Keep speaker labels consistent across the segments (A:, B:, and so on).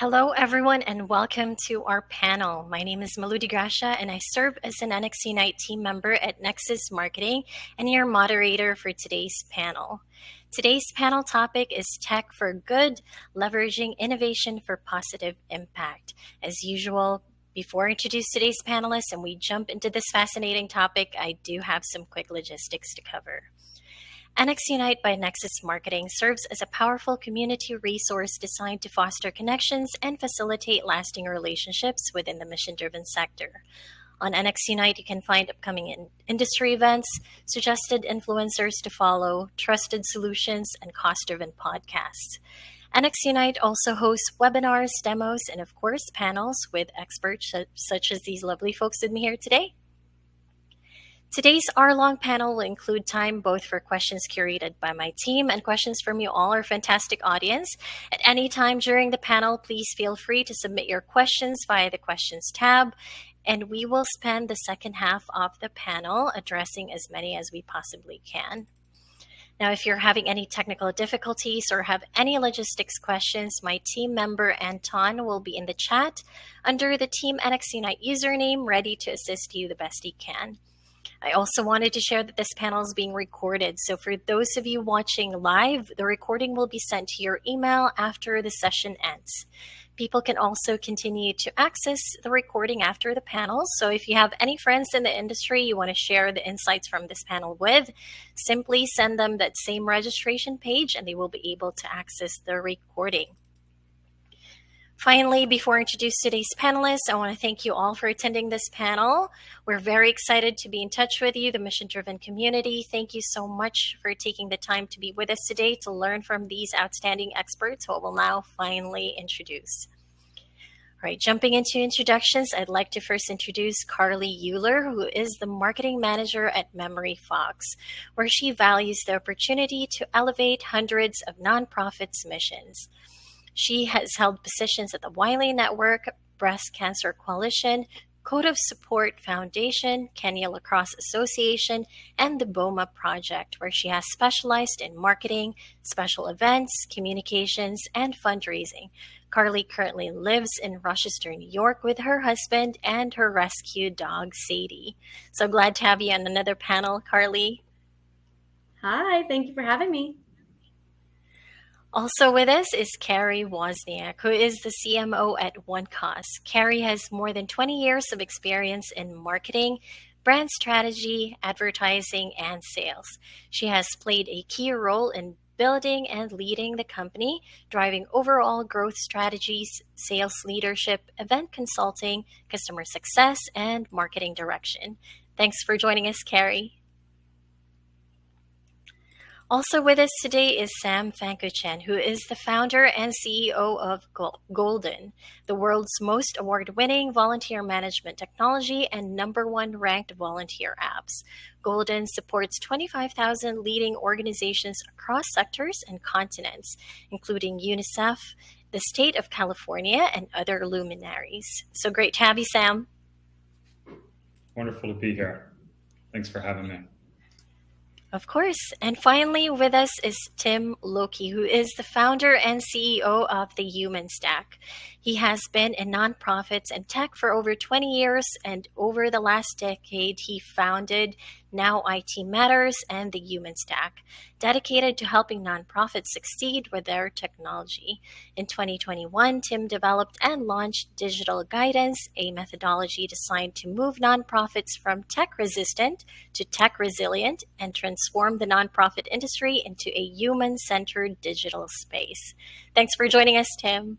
A: Hello, everyone, and welcome to our panel. My name is Malu Gracia, and I serve as an NXUnite team member at Nexus Marketing and your moderator for today's panel. Today's panel topic is Tech for Good, Leveraging Innovation for Positive Impact. As usual, before I introduce today's panelists and we jump into this fascinating topic, I do have some quick logistics to cover. NXUnite by Nexus Marketing serves as a powerful community resource designed to foster connections and facilitate lasting relationships within the mission-driven sector. On NXUnite, you can find upcoming industry events, suggested influencers to follow, trusted solutions, and cost-driven podcasts. NXUnite also hosts webinars, demos, and of course, panels with experts such as these lovely folks with me here today. Today's hour-long panel will include time both for questions curated by my team and questions from you all, our fantastic audience. At any time during the panel, please feel free to submit your questions via the Questions tab, and we will spend the second half of the panel addressing as many as we possibly can. Now, if you're having any technical difficulties or have any logistics questions, my team member Anton will be in the chat under the Team NXUnite username, ready to assist you the best he can. I also wanted to share that this panel is being recorded. So for those of you watching live, the recording will be sent to your email after the session ends. People can also continue to access the recording after the panel. So if you have any friends in the industry you want to share the insights from this panel with, simply send them that same registration page and they will be able to access the recording. Finally, before I introduce today's panelists, I want to thank you all for attending this panel. We're very excited to be in touch with you, the mission-driven community. Thank you so much for taking the time to be with us today to learn from these outstanding experts who I will now finally introduce. All right, jumping into introductions, I'd like to first introduce Carly Euler, who is the marketing manager at Memory Fox, where she values the opportunity to elevate hundreds of nonprofits' missions. She has held positions at the Wiley Network, Breast Cancer Coalition, Code of Support Foundation, Kenya Lacrosse Association, and the BOMA Project, where she has specialized in marketing, special events, communications, and fundraising. Carly currently lives in Rochester, New York with her husband and her rescue dog, Sadie. So glad to have you on another panel, Carly.
B: Hi, thank you for having me.
A: Also with us is Carrie Wozniak, who is the CMO at OneCost. Carrie has more than 20 years of experience in marketing, brand strategy, advertising, and sales. She has played a key role in building and leading the company, driving overall growth strategies, sales leadership, event consulting, customer success, and marketing direction. Thanks for joining us, Carrie. Also with us today is Sam Fankuchen, who is the founder and CEO of Golden, the world's most award-winning volunteer management technology and #1 ranked volunteer apps. Golden supports 25,000 leading organizations across sectors and continents, including UNICEF, the state of California, and other luminaries. So great to have you, Sam.
C: Wonderful to be here. Thanks for having me.
A: Of course. And finally with us is Tim Loki, who is the founder and CEO of the Human Stack. He has been in nonprofits and tech for over 20 years, and over the last decade, he founded Now IT Matters and the Human Stack, dedicated to helping nonprofits succeed with their technology. In 2021, Tim developed and launched Digital Guidance, a methodology designed to move nonprofits from tech-resistant to tech-resilient and transform the nonprofit industry into a human-centered digital space. Thanks for joining us, Tim.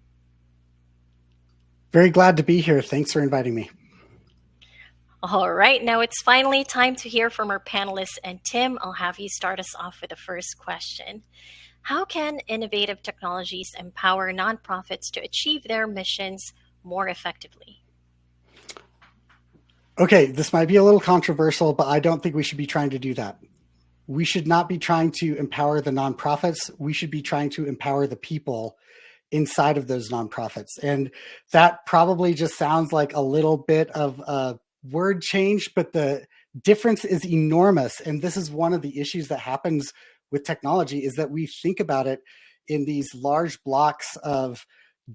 D: Very glad to be here. Thanks for inviting me.
A: All right, now it's finally time to hear from our panelists. And Tim, I'll have you start us off with the first question. How can innovative technologies empower nonprofits to achieve their missions more effectively?
D: Okay, this might be a little controversial, but I don't think we should be trying to do that. We should not be trying to empower the nonprofits. We should be trying to empower the people inside of those nonprofits. And that probably just sounds like a little bit of a word change, but the difference is enormous. And this is one of the issues that happens with technology, is that we think about it in these large blocks of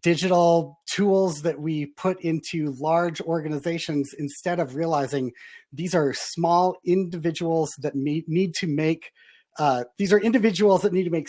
D: digital tools that we put into large organizations, instead of realizing these are small individuals that need to make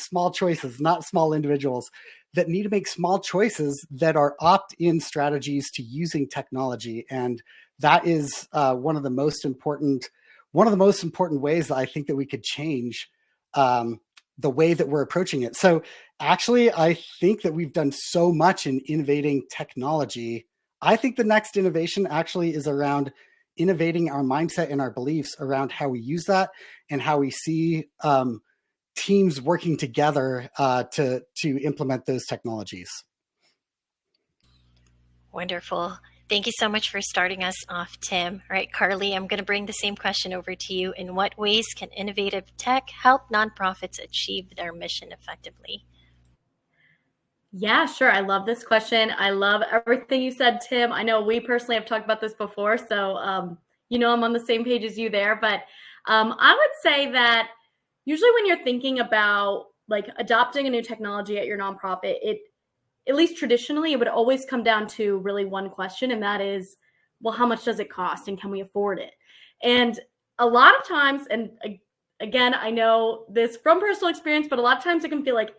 D: small choices, not small individuals that need to make small choices that are opt-in strategies to using technology. And that is one of the most important ways that I think that we could change the way that we're approaching it. So actually, I think that we've done so much in innovating technology. I think the next innovation actually is around innovating our mindset and our beliefs around how we use that and how we see teams working together to implement those technologies.
A: Wonderful. Thank you so much for starting us off, Tim. All right, Carly, I'm going to bring the same question over to you. In what ways can innovative tech help nonprofits achieve their mission effectively?
B: Yeah, sure. I love this question. I love everything you said, Tim. I know we personally have talked about this before, so I'm on the same page as you there. But I would say that usually when you're thinking about like adopting a new technology at your nonprofit, at least traditionally, it would always come down to really one question, and that is, well, how much does it cost and can we afford it? And a lot of times, and again, I know this from personal experience, but a lot of times it can feel like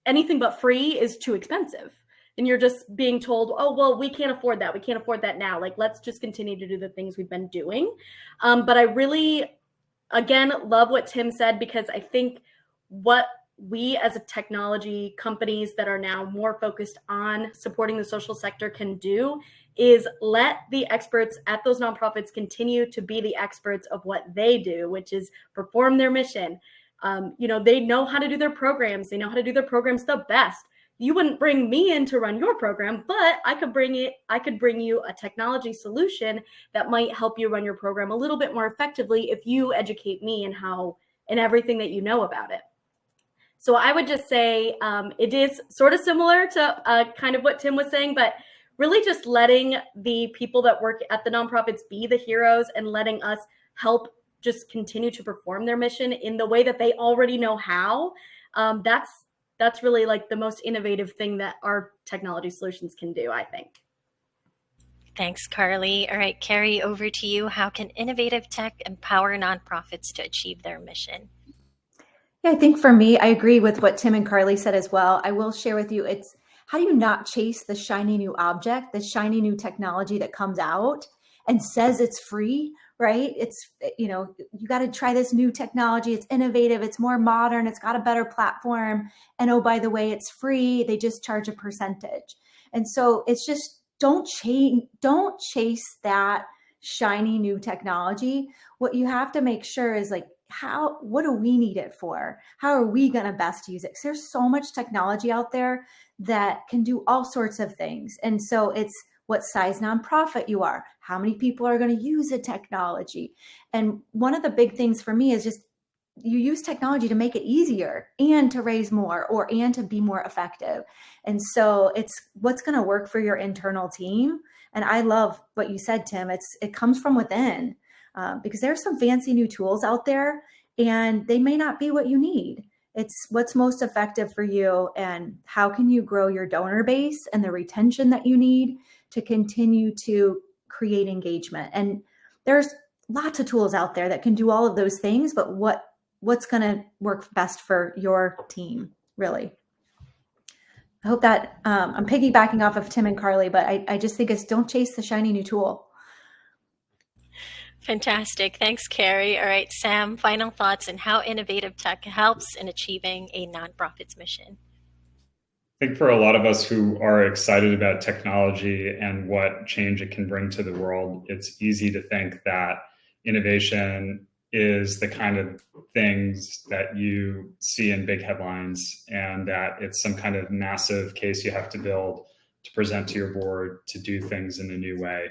B: anything but free is too expensive. And you're just being told, oh, well, we can't afford that. We can't afford that now. Like, let's just continue to do the things we've been doing. But I really, again, love what Tim said, because I think what we as a technology companies that are now more focused on supporting the social sector can do is let the experts at those nonprofits continue to be the experts of what they do, which is perform their mission. They know how to do their programs. They know how to do their programs the best. You wouldn't bring me in to run your program, but I could bring you a technology solution that might help you run your program a little bit more effectively if you educate me in everything that you know about it. So I would just say it is sort of similar to kind of what Tim was saying, but really just letting the people that work at the nonprofits be the heroes and letting us help just continue to perform their mission in the way that they already know how. That's really like the most innovative thing that our technology solutions can do, I think.
A: Thanks, Carly. All right, Carrie, over to you. How can innovative tech empower nonprofits to achieve their mission?
E: Yeah, I think for me, I agree with what Tim and Carly said as well. I will share with you, it's how do you not chase the shiny new object, the shiny new technology that comes out and says it's free, right? It's, you got to try this new technology. It's innovative. It's more modern. It's got a better platform. And oh, by the way, it's free. They just charge a percentage. And so it's just, don't chase that shiny new technology. What you have to make sure is like, what do we need it for? How are we going to best use it? Because there's so much technology out there that can do all sorts of things. And so it's what size nonprofit you are, how many people are going to use the technology. And one of the big things for me is just you use technology to make it easier and to raise more and to be more effective. And so it's what's going to work for your internal team. And I love what you said, Tim. It comes from within. Because there's some fancy new tools out there and they may not be what you need. It's what's most effective for you and how can you grow your donor base and the retention that you need to continue to create engagement. And there's lots of tools out there that can do all of those things, but what's going to work best for your team, really? I hope that I'm piggybacking off of Tim and Carly, but I just think don't chase the shiny new tool.
A: Fantastic. Thanks, Carrie. All right, Sam, final thoughts on how innovative tech helps in achieving a nonprofit's mission.
C: I think for a lot of us who are excited about technology and what change it can bring to the world, it's easy to think that innovation is the kind of things that you see in big headlines and that it's some kind of massive case you have to build to present to your board to do things in a new way.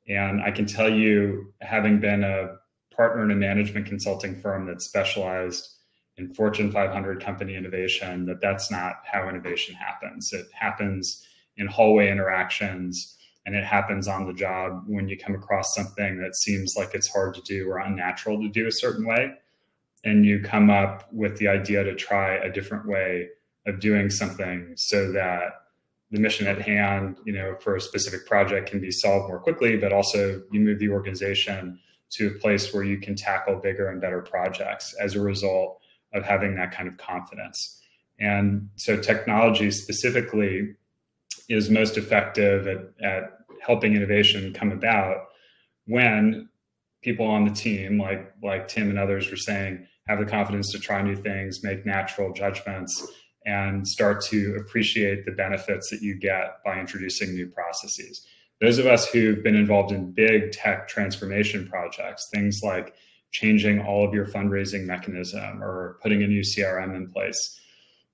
C: And I can tell you, having been a partner in a management consulting firm that specialized in Fortune 500 company innovation, that's not how innovation happens. It happens in hallway interactions, and it happens on the job when you come across something that seems like it's hard to do or unnatural to do a certain way, and you come up with the idea to try a different way of doing something so that the mission at hand, for a specific project can be solved more quickly, but also you move the organization to a place where you can tackle bigger and better projects as a result of having that kind of confidence. And so technology specifically is most effective at helping innovation come about when people on the team, like Tim and others were saying, have the confidence to try new things, make natural judgments, and start to appreciate the benefits that you get by introducing new processes. Those of us who've been involved in big tech transformation projects, things like changing all of your fundraising mechanism or putting a new CRM in place,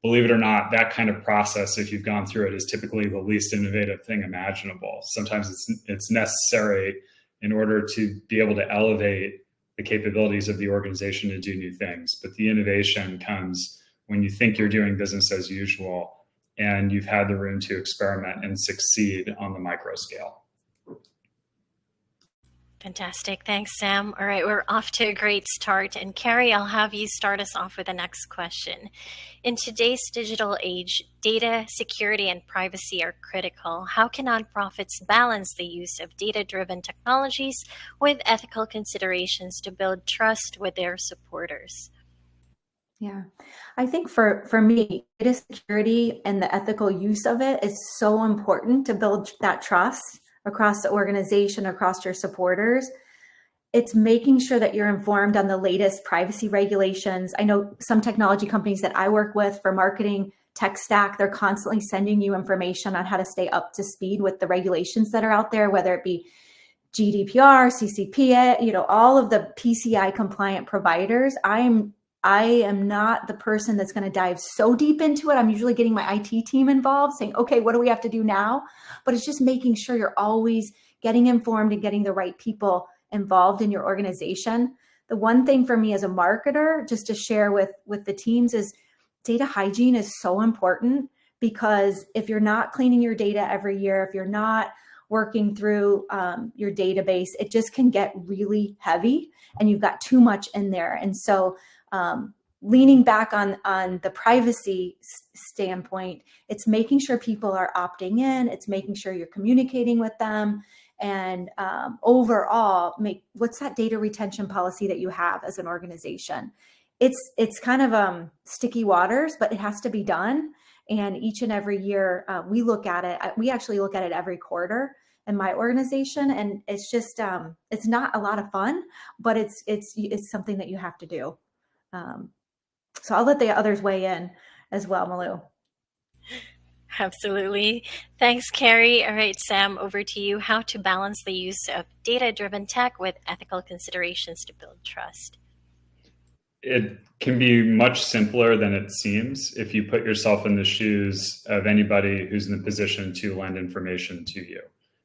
C: believe it or not, that kind of process, if you've gone through it, is typically the least innovative thing imaginable. Sometimes it's necessary in order to be able to elevate the capabilities of the organization to do new things. But the innovation comes when you think you're doing business as usual and you've had the room to experiment and succeed on the micro scale.
A: Fantastic. Thanks, Sam. All right, we're off to a great start. And Carrie, I'll have you start us off with the next question. In today's digital age, data security and privacy are critical. How can nonprofits balance the use of data-driven technologies with ethical considerations to build trust with their supporters?
E: Yeah, I think for me, data security and the ethical use of it is so important to build that trust across the organization, across your supporters. It's making sure that you're informed on the latest privacy regulations. I know some technology companies that I work with for marketing tech stack, they're constantly sending you information on how to stay up to speed with the regulations that are out there, whether it be GDPR, CCPA, all of the PCI compliant providers. I am not the person that's going to dive so deep into it. I'm usually getting my IT team involved saying, okay, what do we have to do now? But it's just making sure you're always getting informed and getting the right people involved in your organization. The one thing for me as a marketer, just to share with the teams, is data hygiene is so important, because if you're not cleaning your data every year, if you're not working through your database, it just can get really heavy and you've got too much in there. And so leaning back on the privacy standpoint, it's making sure people are opting in, it's making sure you're communicating with them, and overall, what's that data retention policy that you have as an organization? It's kind of sticky waters, but it has to be done. And each and every year we look at it. We actually look at it every quarter in my organization, and it's just it's not a lot of fun, but it's something that you have to do. So I'll let the others weigh in as well, Malou.
A: Absolutely. Thanks, Carrie. All right, Sam, over to you. How to balance the use of data-driven tech with ethical considerations to build trust?
C: It can be much simpler than it seems if you put yourself in the shoes of anybody who's in the position to lend information to you.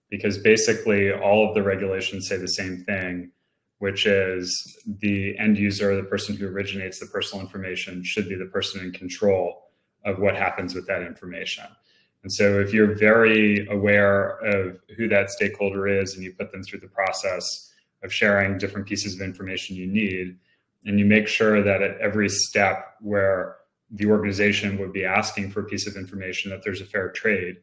C: Because basically all of the regulations say the same thing, which is the end user, the person who originates the personal information, should be the person in control of what happens with that information. And so if you're very aware of who that stakeholder is and you put them through the process of sharing different pieces of information you need, and you make sure that at every step where the organization would be asking for a piece of information, that there's a fair trade.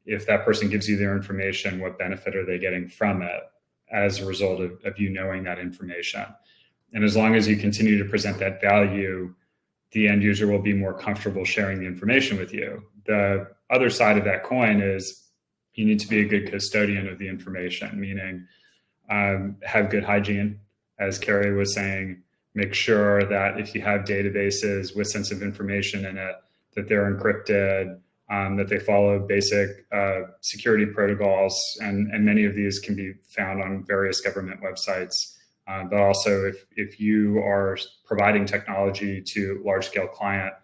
C: If that person gives you their information, what benefit are they getting from it as a result of you knowing that information? And as long as you continue to present that value, the end user will be more comfortable sharing the information with you. The other side of that coin is you need to be a good custodian of the information, meaning have good hygiene, as Carrie was saying. Make sure that if you have databases with sensitive information in it, that they're encrypted, that they follow basic security protocols, and many of these can be found on various government websites. But also, if you are providing technology to large-scale client,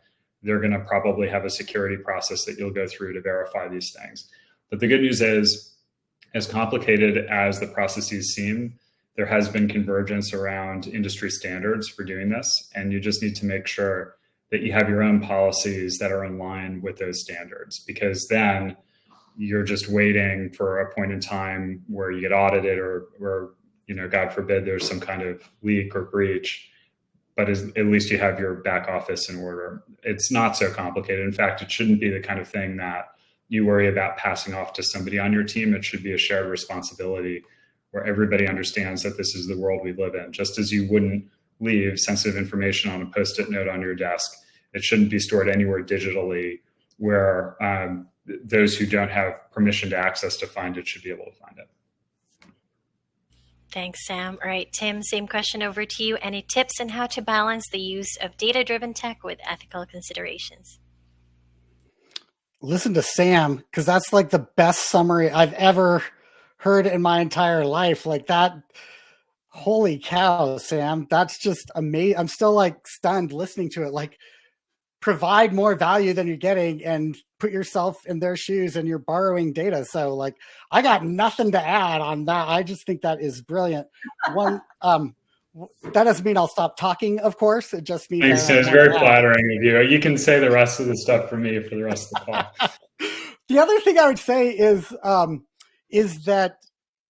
C: they're going to probably have a security process that you'll go through to verify these things. But the good news is, as complicated as the processes seem, there has been convergence around industry standards for doing this, and you just need to make sure that you have your own policies that are in line with those standards, because then you're just waiting for a point in time where you get audited or God forbid, there's some kind of leak or breach, but at least you have your back office in order. It's not so complicated. In fact, it shouldn't be the kind of thing that you worry about passing off to somebody on your team. It should be a shared responsibility where everybody understands that this is the world we live in. Just as you wouldn't leave sensitive information on a Post-it note on your desk, it shouldn't be stored anywhere digitally where those who don't have permission to access to find it should be able to find it.
A: Thanks, Sam. All right, Tim, same question over to you. Any tips on how to balance the use of data-driven tech with ethical considerations?
D: Listen to Sam, because that's like the best summary I've ever heard in my entire life. Like that, holy cow, Sam. That's just amazing. I'm still like stunned listening to it. Like, provide more value than you're getting and put yourself in their shoes, and you're borrowing data. So like, I got nothing to add on that. I just think that is brilliant. One, that doesn't mean I'll stop talking, of course. It just means
C: thanks. It's very flattering of you. You can say the rest of the stuff for me for the rest of the call.
D: The other thing I would say is that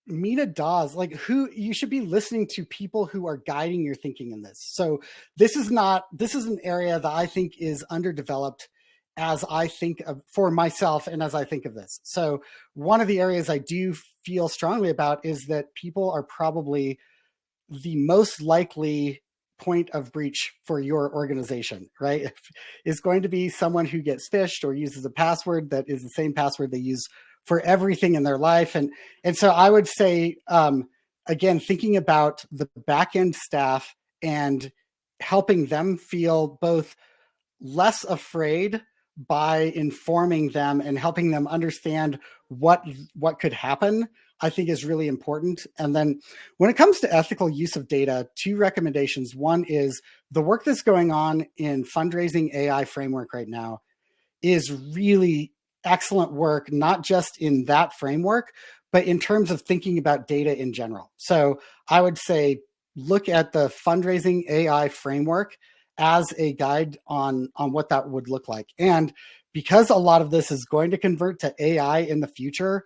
D: Mina Dawes, like, who you should be listening to people who are guiding your thinking in this. So this is an area that I think is underdeveloped as I think of for myself and as I think of this. So one of the areas I do feel strongly about is that people are probably the most likely point of breach for your organization, right? Is going to be someone who gets phished or uses a password that is the same password they use for everything in their life. And so I would say, again, thinking about the back-end staff and helping them feel both less afraid by informing them and helping them understand what could happen, I think is really important. And then when it comes to ethical use of data, 2 recommendations. One is the work that's going on in fundraising AI framework right now is really excellent work, not just in that framework, but in terms of thinking about data in general. So I would say, look at the fundraising AI framework as a guide on what that would look like. And because a lot of this is going to convert to AI in the future,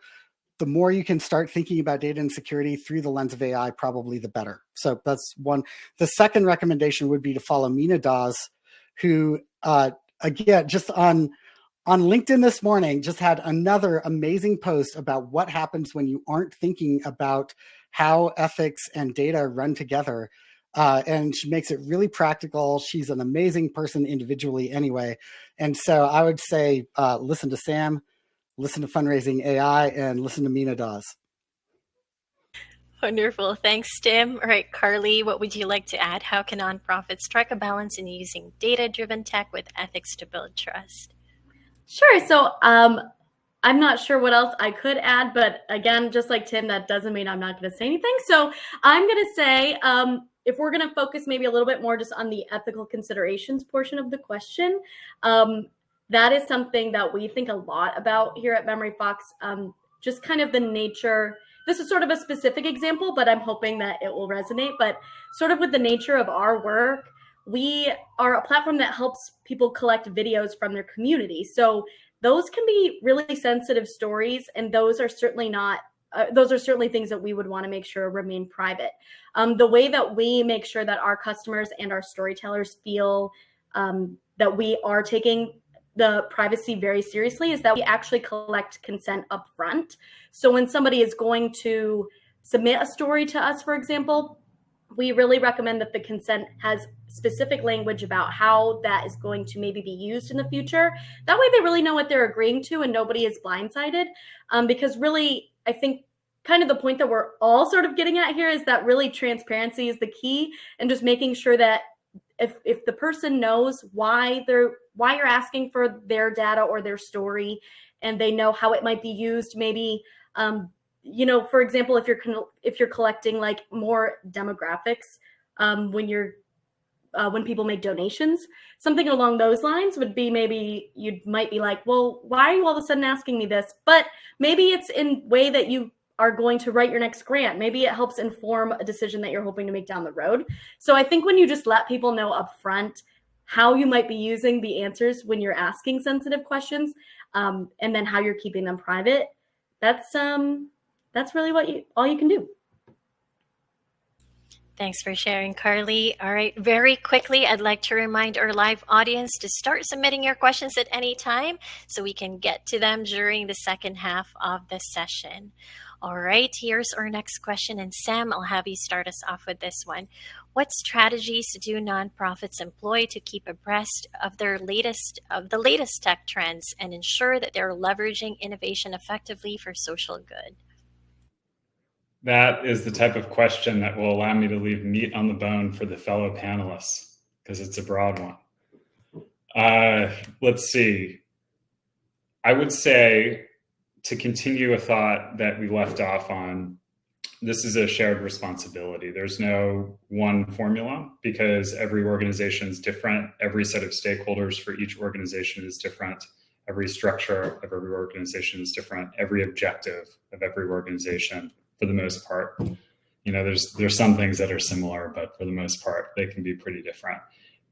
D: the more you can start thinking about data and security through the lens of AI, probably the better. So that's one. The second recommendation would be to follow Mina Dawes, who, again, just on LinkedIn this morning, just had another amazing post about what happens when you aren't thinking about how ethics and data run together. And she makes it really practical. She's an amazing person individually anyway. And so I would say, listen to Sam, listen to Fundraising AI, and listen to Mina Dawes.
A: Wonderful. Thanks, Tim. All right, Carly, what would you like to add? How can nonprofits strike a balance in using data-driven tech with ethics to build trust?
B: Sure. So I'm not sure what else I could add, but again, just like Tim, that doesn't mean I'm not going to say anything. So I'm going to say, if we're going to focus maybe a little bit more just on the ethical considerations portion of the question, that is something that we think a lot about here at Memory Fox. Just kind of the nature. This is sort of a specific example, but I'm hoping that it will resonate. But sort of with the nature of our work, we are a platform that helps people collect videos from their community. So those can be really sensitive stories, and those are certainly not. Those are certainly things that we would want to make sure remain private. The way that we make sure that our customers and our storytellers feel that we are taking the privacy very seriously is that we actually collect consent up front. So when somebody is going to submit a story to us, for example, we really recommend that the consent has specific language about how that is going to maybe be used in the future. That way they really know what they're agreeing to and nobody is blindsided. Because really, I think kind of the point that we're all sort of getting at here is that really transparency is the key, and just making sure that if the person knows why you're asking for their data or their story, and they know how it might be used, maybe, for example, if you're collecting like more demographics, when people make donations, something along those lines would be, maybe you might be like, well, why are you all of a sudden asking me this? But maybe it's in way that you are going to write your next grant. Maybe it helps inform a decision that you're hoping to make down the road. So I think when you just let people know upfront how you might be using the answers when you're asking sensitive questions, and then how you're keeping them private, that's really all you can do.
A: Thanks for sharing, Carly. All right, very quickly, I'd like to remind our live audience to start submitting your questions at any time so we can get to them during the second half of the session. All right, here's our next question. And Sam, I'll have you start us off with this one. What strategies do nonprofits employ to keep abreast of the latest tech trends and ensure that they're leveraging innovation effectively for social good?
C: That is the type of question that will allow me to leave meat on the bone for the fellow panelists, because it's a broad one. Let's see. I would say, to continue a thought that we left off on, this is a shared responsibility. There's no one formula, because every organization is different. Every set of stakeholders for each organization is different. Every structure of every organization is different. Every objective of every organization, for the most part, there's some things that are similar, but for the most part, they can be pretty different.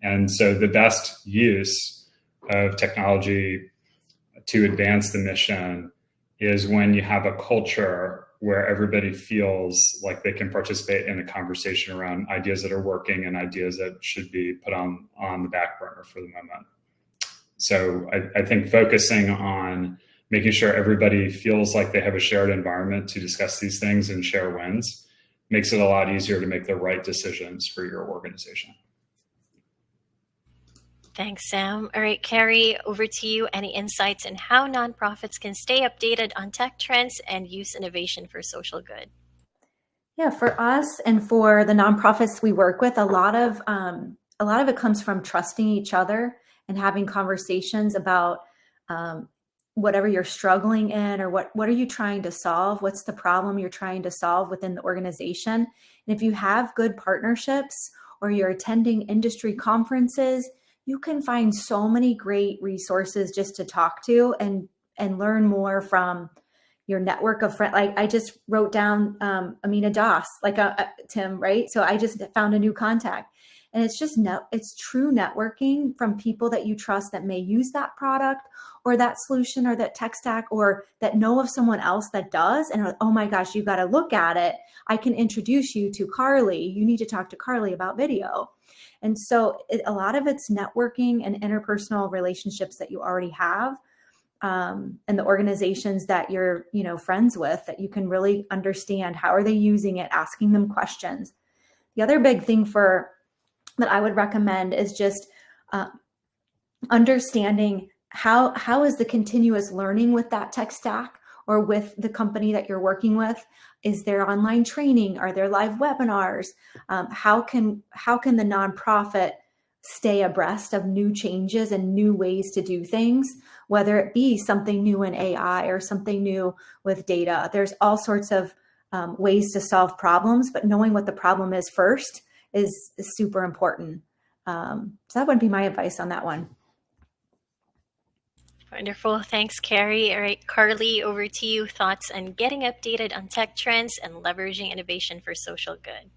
C: And so the best use of technology to advance the mission is when you have a culture where everybody feels like they can participate in a conversation around ideas that are working and ideas that should be put on the back burner for the moment. So I think focusing on making sure everybody feels like they have a shared environment to discuss these things and share wins makes it a lot easier to make the right decisions for your organization.
A: Thanks, Sam. All right, Carrie, over to you. Any insights in how nonprofits can stay updated on tech trends and use innovation for social good?
E: Yeah, for us and for the nonprofits we work with, a lot of it comes from trusting each other and having conversations about whatever you're struggling in, or what are you trying to solve? What's the problem you're trying to solve within the organization? And if you have good partnerships, or you're attending industry conferences, you can find so many great resources just to talk to and learn more from your network of friends. Like I just wrote down Amina Das, like Tim, right? So I just found a new contact. And it's just it's true networking from people that you trust that may use that product or that solution or that tech stack, or that know of someone else that does. And oh my gosh, you got to look at it. I can introduce you to Carly. You need to talk to Carly about video. And so a lot of it's networking and interpersonal relationships that you already have, and the organizations that you're friends with, that you can really understand how are they using it, asking them questions. The other big thing that I would recommend is just understanding how is the continuous learning with that tech stack or with the company that you're working with. Is there online training? Are there live webinars? How can the nonprofit stay abreast of new changes and new ways to do things, whether it be something new in AI or something new with data? There's all sorts of ways to solve problems, but knowing what the problem is first is super important. So that would be my advice on that one.
A: Wonderful. Thanks, Carrie. All right, Carly, over to you. Thoughts on getting updated on tech trends and leveraging innovation for social good?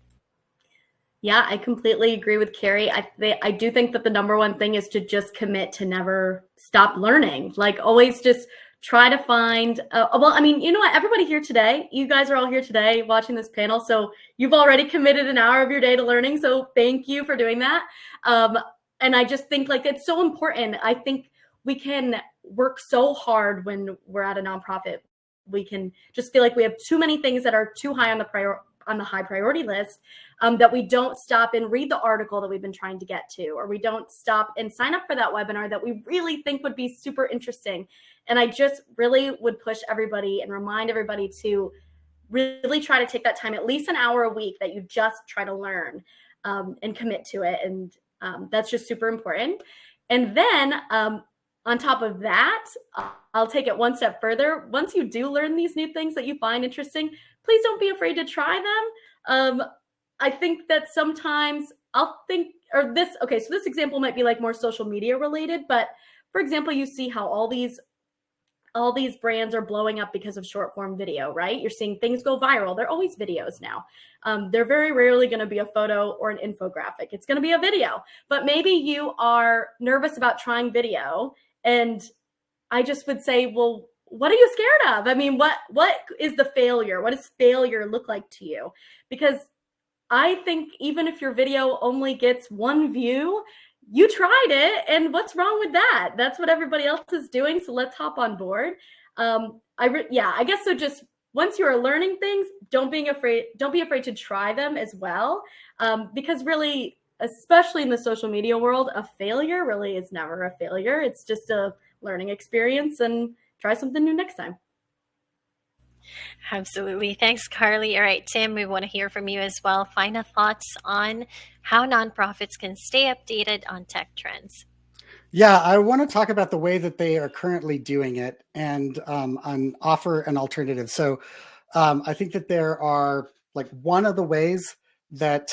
B: Yeah, I completely agree with Carrie. I do think that the number one thing is to just commit to never stop learning. Like always just try to find, well, I mean, you know what, everybody here today, you guys are all here today watching this panel. So you've already committed an hour of your day to learning. So thank you for doing that. And I just think like it's so important. I think we can work so hard when we're at a nonprofit. We can just feel like we have too many things that are too high on the high priority list, that we don't stop and read the article that we've been trying to get to, or we don't stop and sign up for that webinar that we really think would be super interesting. And I just really would push everybody and remind everybody to really try to take that time, at least an hour a week, that you just try to learn and commit to it. And That's just super important. And then on top of that, I'll take it one step further. Once you do learn these new things that you find interesting, please don't be afraid to try them. I think that sometimes so this example might be like more social media related, but for example, you see how all these brands are blowing up because of short form video, right? You're seeing things go viral. They're always videos now. They're very rarely going to be a photo or an infographic. It's going to be a video, but maybe you are nervous about trying video. And I just would say, well, what are you scared of? I mean, what is the failure? What does failure look like to you? Because I think even if your video only gets one view, you tried it, and what's wrong with that? That's what everybody else is doing, so let's hop on board. I guess so. Just once you are learning things, don't be afraid to try them as well, because really, especially in the social media world, a failure really is never a failure. It's just a learning experience, and try something new next time.
A: Absolutely. Thanks, Carly. All right, Tim, we want to hear from you as well. Final thoughts on how nonprofits can stay updated on tech trends.
D: Yeah, I want to talk about the way that they are currently doing it and offer an alternative. So I think that there are one of the ways that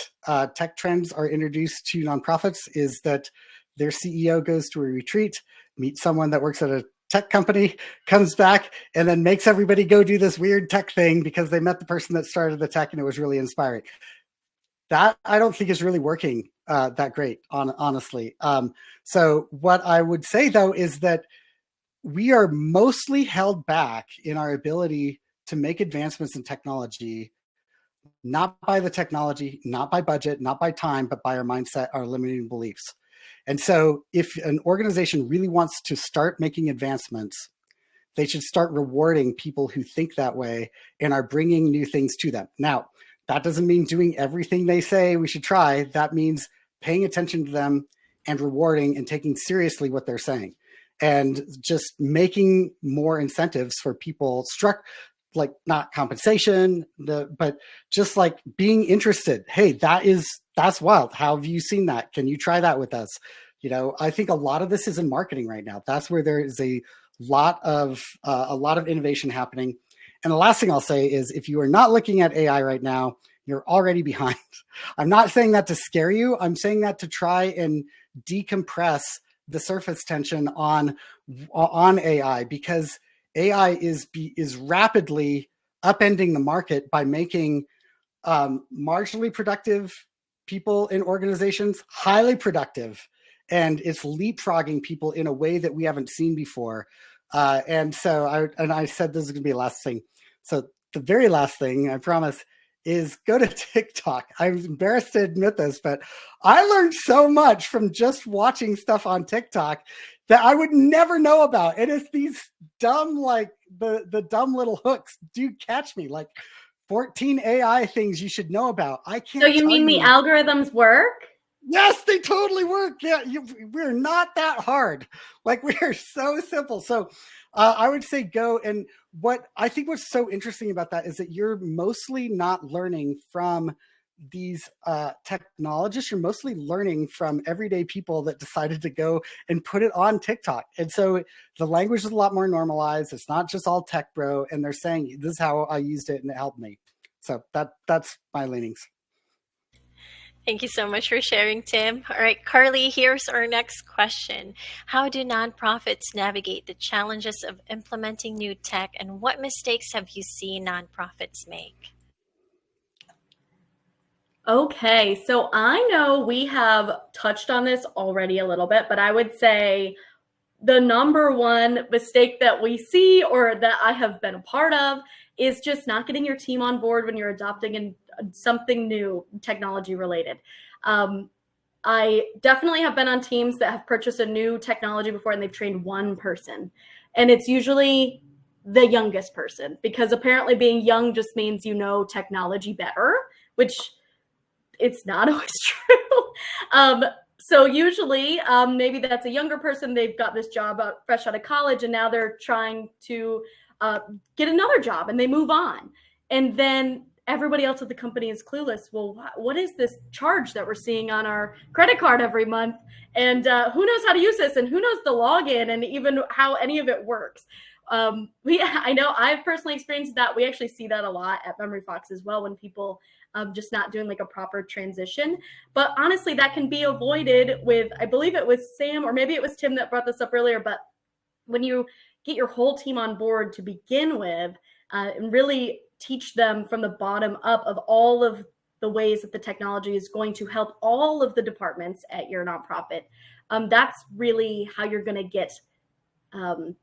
D: tech trends are introduced to nonprofits is that their CEO goes to a retreat, meets someone that works at a tech company, comes back, and then makes everybody go do this weird tech thing because they met the person that started the tech and it was really inspiring. That I don't think is really working that great, honestly. So what I would say, though, is that we are mostly held back in our ability to make advancements in technology, not by the technology, not by budget, not by time, but by our mindset, our limiting beliefs. And so if an organization really wants to start making advancements, they should start rewarding people who think that way and are bringing new things to them. Now, that doesn't mean doing everything they say we should try. That means paying attention to them and rewarding and taking seriously what they're saying, and just making more incentives for people not compensation, but just being interested. Hey, that's wild. How have you seen that? Can you try that with us? I think a lot of this is in marketing right now. That's where there is a lot of innovation happening. And the last thing I'll say is, if you are not looking at AI right now, you're already behind. I'm not saying that to scare you. I'm saying that to try and decompress the surface tension on AI, because AI is rapidly upending the market by making marginally productive people in organizations highly productive, and it's leapfrogging people in a way that we haven't seen before. And I said this is going to be the last thing. So the very last thing, I promise, is go to TikTok. I'm embarrassed to admit this, but I learned so much from just watching stuff on TikTok that I would never know about. And it's these dumb, the dumb little hooks do catch me, 14 AI things you should know about. I can't.
B: So you mean the algorithms work?
D: Yes, they totally work. Yeah, we're not that hard. We are so simple. So I would say go. And what I think what's so interesting about that is that you're mostly not learning from these technologists. You're mostly learning from everyday people that decided to go and put it on TikTok. And so the language is a lot more normalized. It's not just all tech bro. And they're saying, this is how I used it and it helped me. So that's my leanings.
A: Thank you so much for sharing, Tim. All right, Carly, here's our next question. How do nonprofits navigate the challenges of implementing new tech, and what mistakes have you seen nonprofits make?
B: Okay, so I know we have touched on this already a little bit, but I would say the number one mistake that we see, or that I have been a part of, is just not getting your team on board when you're adopting something new, technology related. I definitely have been on teams that have purchased a new technology before and they've trained one person. And it's usually the youngest person, because apparently being young just means you know technology better, which it's not always true. So usually maybe that's a younger person. They've got this job fresh out of college, and now they're trying to get another job, and they move on. And then everybody else at the company is clueless. Well, what is this charge that we're seeing on our credit card every month? And who knows how to use this, and who knows the login, and even how any of it works. I know I've personally experienced that. We actually see that a lot at Memory Fox as well, when people just not doing like a proper transition. But honestly, that can be avoided with, I believe it was Sam, or maybe it was Tim that brought this up earlier, but when you get your whole team on board to begin with, and really teach them from the bottom up of all of the ways that the technology is going to help all of the departments at your nonprofit, that's really how you're going to get the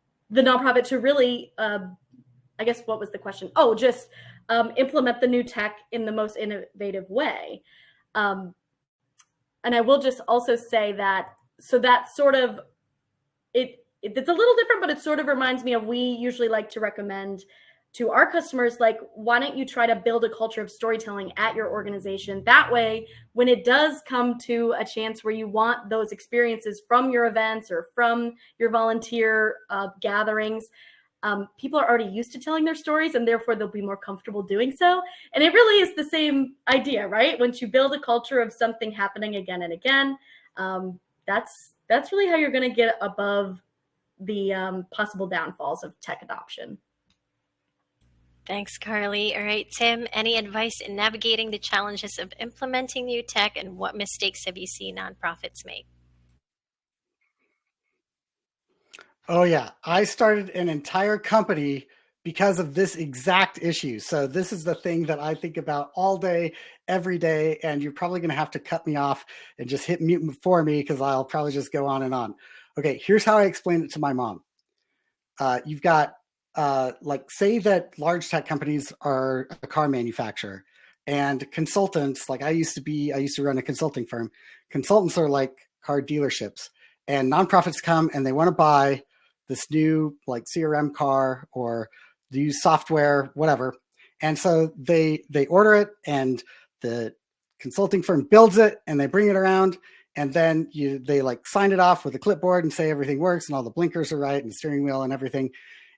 B: nonprofit to really, I guess, what was the question? Oh, just implement the new tech in the most innovative way. And I will just also say that, so that sort of, it's a little different, but it sort of reminds me of, we usually like to recommend to our customers, like, why don't you try to build a culture of storytelling at your organization? That way, when it does come to a chance where you want those experiences from your events or from your volunteer gatherings, people are already used to telling their stories, and therefore they'll be more comfortable doing so. And it really is the same idea, right? Once you build a culture of something happening again and again, that's really how you're going to get above the possible downfalls of tech adoption.
A: Thanks, Carly. All right, Tim, any advice in navigating the challenges of implementing new tech, and what mistakes have you seen nonprofits make?
D: Oh yeah, I started an entire company because of this exact issue. So this is the thing that I think about all day, every day, and you're probably going to have to cut me off and just hit mute for me, because I'll probably just go on and on. Okay, here's how I explain it to my mom. You've got like, say that large tech companies are a car manufacturer, and consultants, like I used to run a consulting firm. Consultants are like car dealerships, and nonprofits come and they want to buy this new like CRM car or use software, whatever. And so they order it, and the consulting firm builds it, and they bring it around, and then they like sign it off with a clipboard and say everything works and all the blinkers are right and the steering wheel and everything.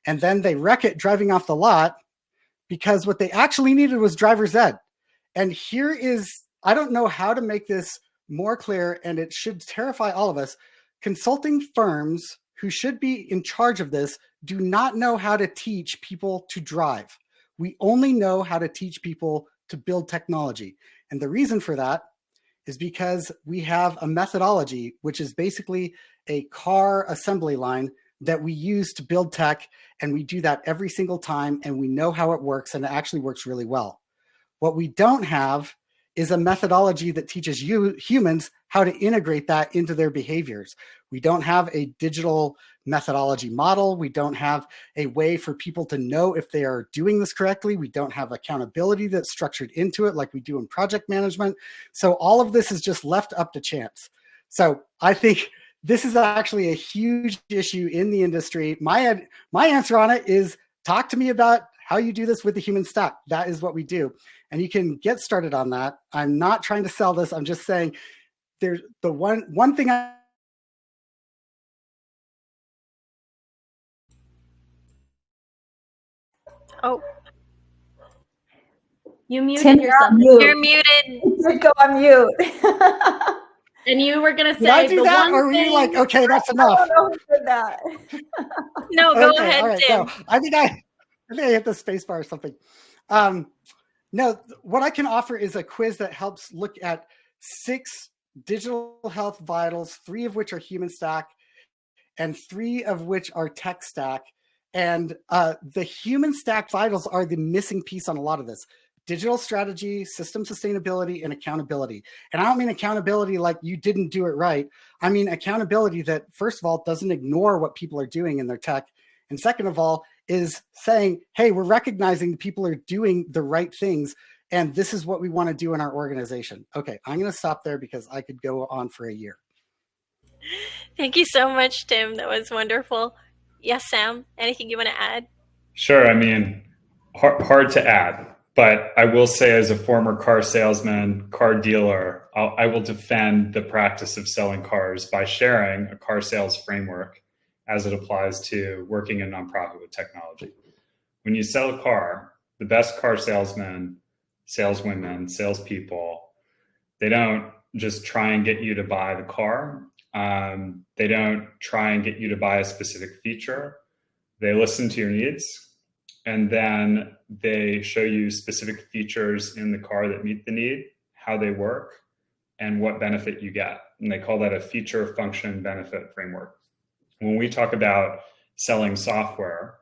D: And then they wreck it driving off the lot, because what they actually needed was driver's ed. And here is, I don't know how to make this more clear, and it should terrify all of us. Consulting firms who should be in charge of this do not know how to teach people to drive. We only know how to teach people to build technology. And the reason for that is because we have a methodology, which is basically a car assembly line that we use to build tech, and we do that every single time, and we know how it works, and it actually works really well. What we don't have is a methodology that teaches humans how to integrate that into their behaviors. We don't have a digital methodology model. We don't have a way for people to know if they are doing this correctly. We don't have accountability that's structured into it like we do in project management. So all of this is just left up to chance. So I think this is actually a huge issue in the industry. My answer on it is, talk to me about how you do this with the human stack. That is what we do. And you can get started on that. I'm not trying to sell this. I'm just saying there's the one thing
A: Oh,
B: You muted
E: Tim,
B: yourself.
A: you're muted.
E: You did go on mute.
B: And you were going to say,
D: did I do
B: the
D: that,
B: one
D: or were
B: thing...
D: you like, okay, that's
E: I
D: enough?
E: don't know who did that.
A: No, go
D: Okay,
A: ahead,
D: all right,
A: Tim.
D: no. I think I hit the space bar or something. No, what I can offer is a quiz that helps look at 6 digital health vitals, 3 of which are human stack, and 3 of which are tech stack. And the human stack vitals are the missing piece on a lot of this. Digital strategy, system sustainability, and accountability. And I don't mean accountability like you didn't do it right. I mean accountability that, first of all, doesn't ignore what people are doing in their tech. And second of all, is saying, hey, we're recognizing that people are doing the right things, and this is what we want to do in our organization. Okay, I'm going to stop there because I could go on for a year.
A: Thank you so much, Tim. That was wonderful. Yes, Sam, anything you want to add?
C: Sure. I mean, hard to add, but I will say, as a former car salesman, car dealer, I will defend the practice of selling cars by sharing a car sales framework as it applies to working in nonprofit with technology. When you sell a car, the best car salesman saleswomen, salespeople, they don't just try and get you to buy the car. They don't try and get you to buy a specific feature. They listen to your needs, and then they show you specific features in the car that meet the need, how they work, and what benefit you get. And they call that a feature function benefit framework. When we talk about selling software,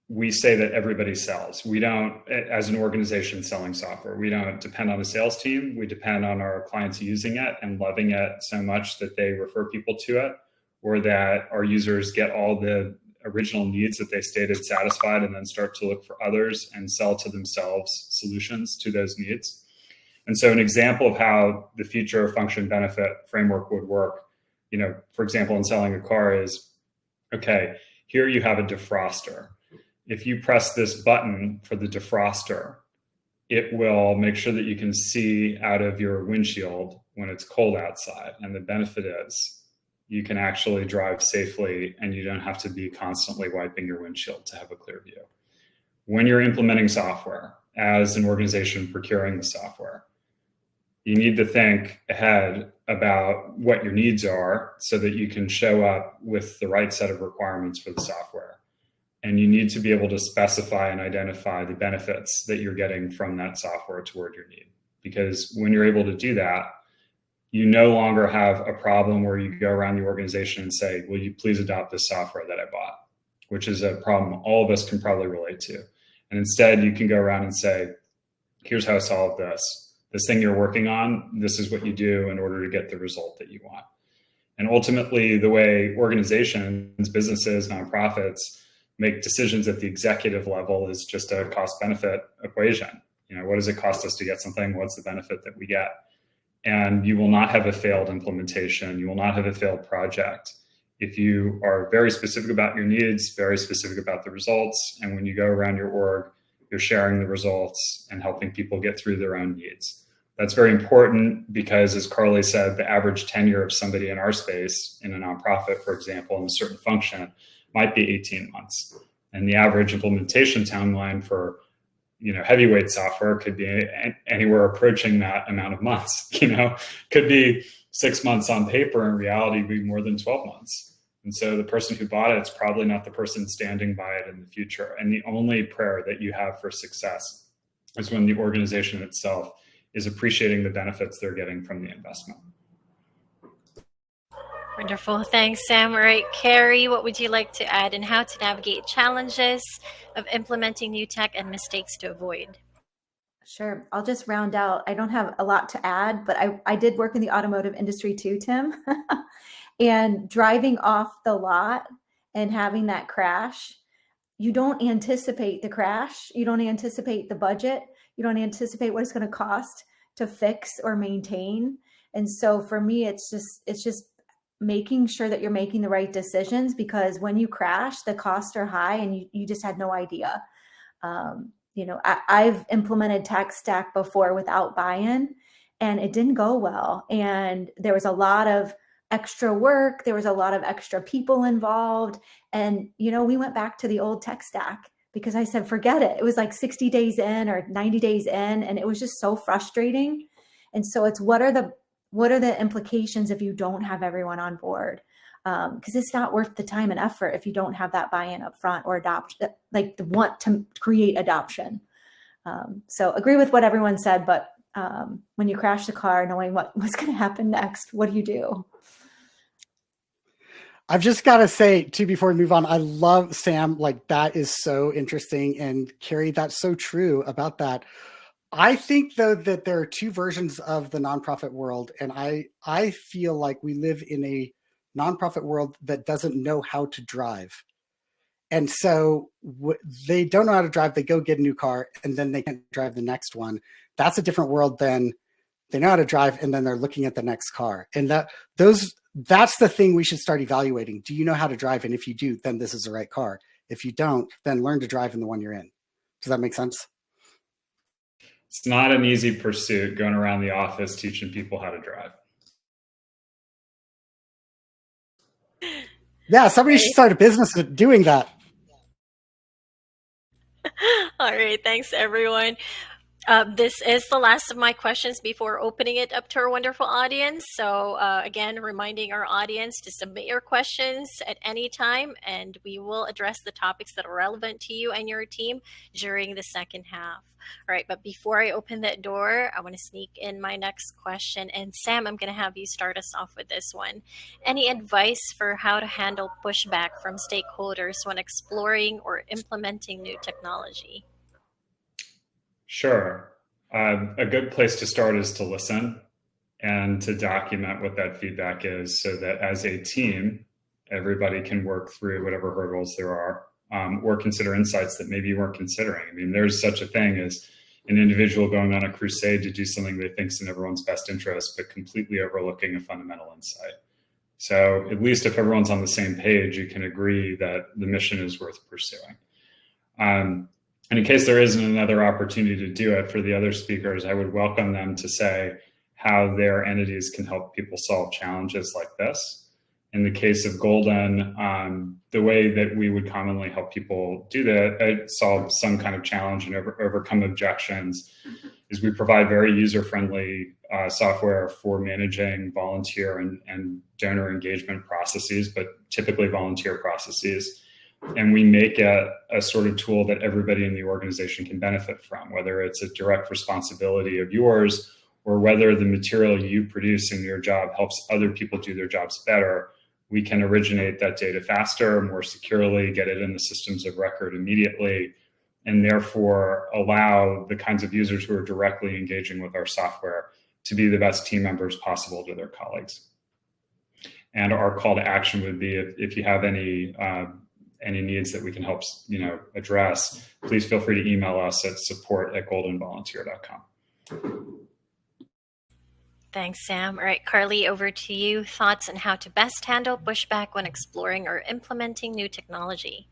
C: we say that everybody sells. We don't, as an organization selling software, we don't depend on a sales team. We depend on our clients using it and loving it so much that they refer people to it, or that our users get all the original needs that they stated satisfied and then start to look for others and sell to themselves solutions to those needs. And so an example of how the feature function benefit framework would work, for example, in selling a car is, okay, here you have a defroster. If you press this button for the defroster, it will make sure that you can see out of your windshield when it's cold outside. And the benefit is you can actually drive safely and you don't have to be constantly wiping your windshield to have a clear view. When you're implementing software as an organization procuring the software, you need to think ahead about what your needs are so that you can show up with the right set of requirements for the software. And you need to be able to specify and identify the benefits that you're getting from that software toward your need. Because when you're able to do that, you no longer have a problem where you go around the organization and say, will you please adopt this software that I bought? Which is a problem all of us can probably relate to. And instead, you can go around and say, here's how I solve this. This thing you're working on, this is what you do in order to get the result that you want. And ultimately, the way organizations, businesses, nonprofits make decisions at the executive level is just a cost-benefit equation. What does it cost us to get something? What's the benefit that we get? And you will not have a failed implementation. You will not have a failed project if you are very specific about your needs, very specific about the results. And when you go around your org, you're sharing the results and helping people get through their own needs. That's very important because, as Carly said, the average tenure of somebody in our space, in a nonprofit, for example, in a certain function, might be 18 months. And the average implementation timeline for heavyweight software could be anywhere approaching that amount of months. Could be 6 months on paper. In reality, be more than 12 months. And so the person who bought it's probably not the person standing by it in the future. And the only prayer that you have for success is when the organization itself is appreciating the benefits they're getting from the investment.
A: Wonderful. Thanks, Sam. All right, Carrie, what would you like to add and how to navigate challenges of implementing new tech and mistakes to avoid?
E: Sure. I'll just round out. I don't have a lot to add, but I did work in the automotive industry too, Tim. And driving off the lot and having that crash, you don't anticipate the crash. You don't anticipate the budget. You don't anticipate what it's going to cost to fix or maintain. And so for me, it's just making sure that you're making the right decisions, because when you crash, the costs are high and you just had no idea. I've implemented tech stack before without buy-in, and it didn't go well. And there was a lot of extra work. There was a lot of extra people involved. And, we went back to the old tech stack because I said, forget it. It was like 60 days in or 90 days in. And it was just so frustrating. And so it's what are the implications if you don't have everyone on board? Because it's not worth the time and effort if you don't have that buy-in up front or want to create adoption. So agree with what everyone said, but when you crash the car, knowing what's going to happen next, what do you do?
D: I've just got to say, too, before we move on, I love Sam. That is so interesting. And Carrie, that's so true about that. I think, though, that there are two versions of the nonprofit world. And I feel like we live in a nonprofit world that doesn't know how to drive. And so they don't know how to drive. They go get a new car and then they can't drive the next one. That's a different world than they know how to drive and then they're looking at the next car. And that's the thing we should start evaluating. Do you know how to drive? And if you do, then this is the right car. If you don't, then learn to drive in the one you're in. Does that make sense?
C: It's not an easy pursuit going around the office teaching people how to drive.
D: Yeah, somebody should start a business doing that.
A: All right, thanks everyone. This is the last of my questions before opening it up to our wonderful audience. So again, reminding our audience to submit your questions at any time, and we will address the topics that are relevant to you and your team during the second half. All right, but before I open that door, I want to sneak in my next question. And Sam, I'm going to have you start us off with this one. Any advice for how to handle pushback from stakeholders when exploring or implementing new technology?
C: Sure. A good place to start is to listen and to document what that feedback is so that as a team, everybody can work through whatever hurdles there are, or consider insights that maybe you weren't considering. I mean, there's such a thing as an individual going on a crusade to do something they think's in everyone's best interest, but completely overlooking a fundamental insight. So at least if everyone's on the same page, you can agree that the mission is worth pursuing. And in case there isn't another opportunity to do it for the other speakers, I would welcome them to say how their entities can help people solve challenges like this. In the case of Golden, the way that we would commonly help people do that, solve some kind of challenge and overcome objections, is we provide very user-friendly software for managing volunteer and donor engagement processes, but typically volunteer processes. And we make a sort of tool that everybody in the organization can benefit from, whether it's a direct responsibility of yours or whether the material you produce in your job helps other people do their jobs better. We can originate that data faster, more securely, get it in the systems of record immediately, and therefore allow the kinds of users who are directly engaging with our software to be the best team members possible to their colleagues. And our call to action would be if you have any needs that we can help address, please feel free to email us at support@goldenvolunteer.com.
A: Thanks, Sam. All right, Carly, over to you. Thoughts on how to best handle pushback when exploring or implementing new technology?